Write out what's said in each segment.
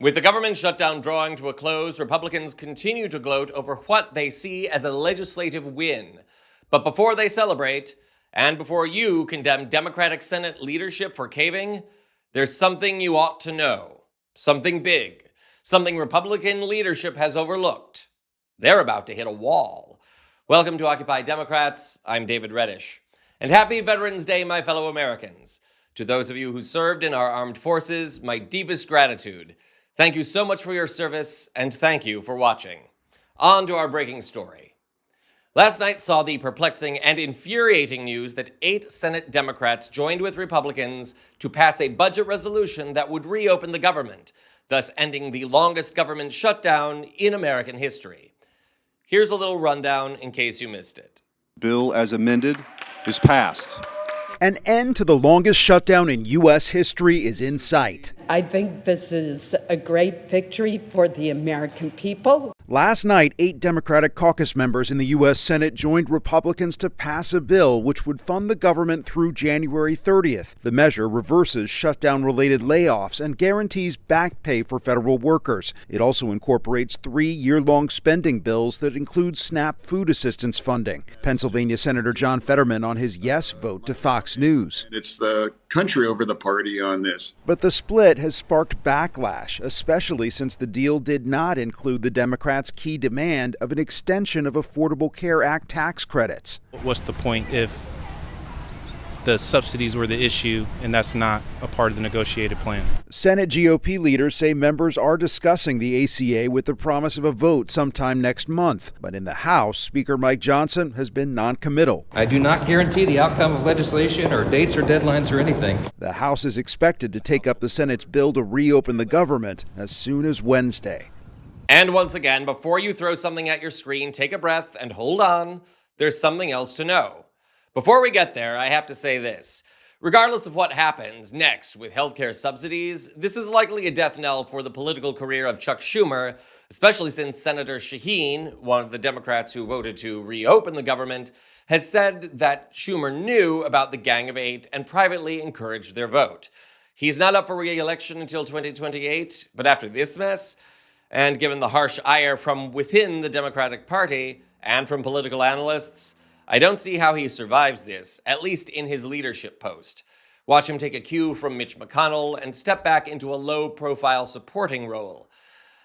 With the government shutdown drawing to a close, Republicans continue to gloat over what they see as a legislative win. But before they celebrate, and before you condemn Democratic Senate leadership for caving, there's something you ought to know. Something big. Something Republican leadership has overlooked. They're about to hit a wall. Welcome to Occupy Democrats. I'm David Reddish. And happy Veterans Day, my fellow Americans. To those of you who served in our armed forces, my deepest gratitude. Thank you so much for your service, and thank you for watching. On to our breaking story. Last night saw the perplexing and infuriating news that 8 Senate Democrats joined with Republicans to pass a budget resolution that would reopen the government, thus ending the longest government shutdown in American history. Here's a little rundown in case you missed it. Bill as amended is passed. An end to the longest shutdown in U.S. history is in sight. I think this is a great victory for the American people. Last night, 8 Democratic caucus members in the U.S. Senate joined Republicans to pass a bill which would fund the government through January 30th. The measure reverses shutdown-related layoffs and guarantees back pay for federal workers. It also incorporates 3 year-long spending bills that include SNAP food assistance funding. Pennsylvania Senator John Fetterman on his yes vote to Fox News. It's the country over the party on this. But the split has sparked backlash, especially since the deal did not include the Democrats' key demand of an extension of Affordable Care Act tax credits. What's the point if the subsidies were the issue and that's not a part of the negotiated plan? Senate GOP leaders say members are discussing the ACA with the promise of a vote sometime next month. But in the House, Speaker Mike Johnson has been non-committal. I do not guarantee the outcome of legislation or dates or deadlines or anything. The House is expected to take up the Senate's bill to reopen the government as soon as Wednesday. And once again, before you throw something at your screen, take a breath and hold on. There's something else to know. Before we get there, I have to say this. Regardless of what happens next with healthcare subsidies, this is likely a death knell for the political career of Chuck Schumer, especially since Senator Shaheen, one of the Democrats who voted to reopen the government, has said that Schumer knew about the Gang of 8 and privately encouraged their vote. He's not up for re-election until 2028, but after this mess, and given the harsh ire from within the Democratic Party and from political analysts, I don't see how he survives this, at least in his leadership post. Watch him take a cue from Mitch McConnell and step back into a low-profile supporting role.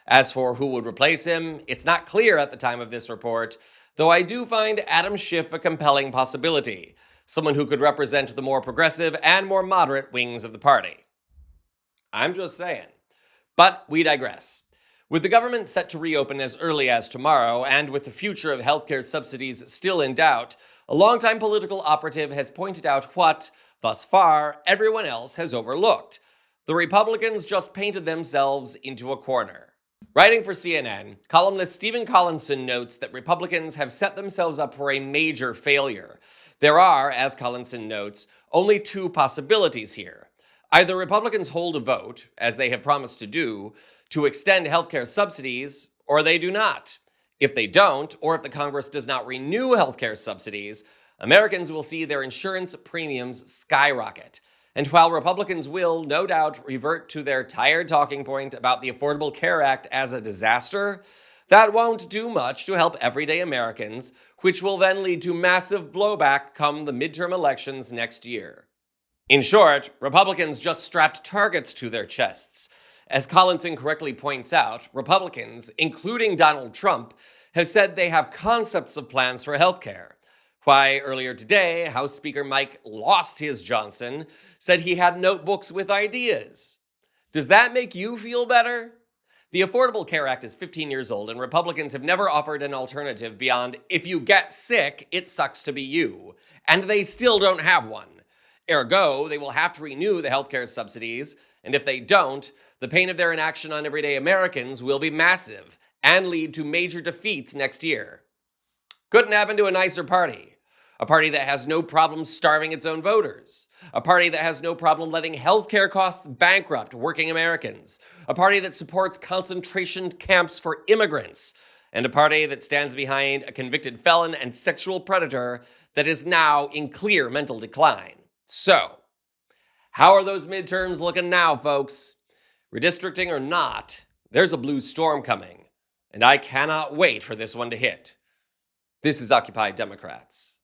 As for who would replace him, it's not clear at the time of this report, though I do find Adam Schiff a compelling possibility, someone who could represent the more progressive and more moderate wings of the party. I'm just saying. But we digress. With the government set to reopen as early as tomorrow, and with the future of healthcare subsidies still in doubt, a longtime political operative has pointed out what, thus far, everyone else has overlooked. The Republicans just painted themselves into a corner. Writing for CNN, columnist Stephen Collinson notes that Republicans have set themselves up for a major failure. There are, as Collinson notes, only 2 possibilities here. Either Republicans hold a vote, as they have promised to do, to extend healthcare subsidies, or they do not. If they don't, or if the Congress does not renew healthcare subsidies, Americans will see their insurance premiums skyrocket. And while Republicans will, no doubt, revert to their tired talking point about the Affordable Care Act as a disaster, that won't do much to help everyday Americans, which will then lead to massive blowback come the midterm elections next year. In short, Republicans just strapped targets to their chests. As Collinson correctly points out, Republicans, including Donald Trump, have said they have concepts of plans for healthcare. Why, earlier today, House Speaker Mike Lost His Johnson said he had notebooks with ideas. Does that make you feel better? The Affordable Care Act is 15 years old, and Republicans have never offered an alternative beyond, if you get sick, it sucks to be you. And they still don't have one. Ergo, they will have to renew the healthcare subsidies, and if they don't, the pain of their inaction on everyday Americans will be massive and lead to major defeats next year. Couldn't happen to a nicer party. A party that has no problem starving its own voters. A party that has no problem letting healthcare costs bankrupt working Americans. A party that supports concentration camps for immigrants. And a party that stands behind a convicted felon and sexual predator that is now in clear mental decline. So, how are those midterms looking now, folks? Redistricting or not, there's a blue storm coming, and I cannot wait for this one to hit. This is Occupy Democrats.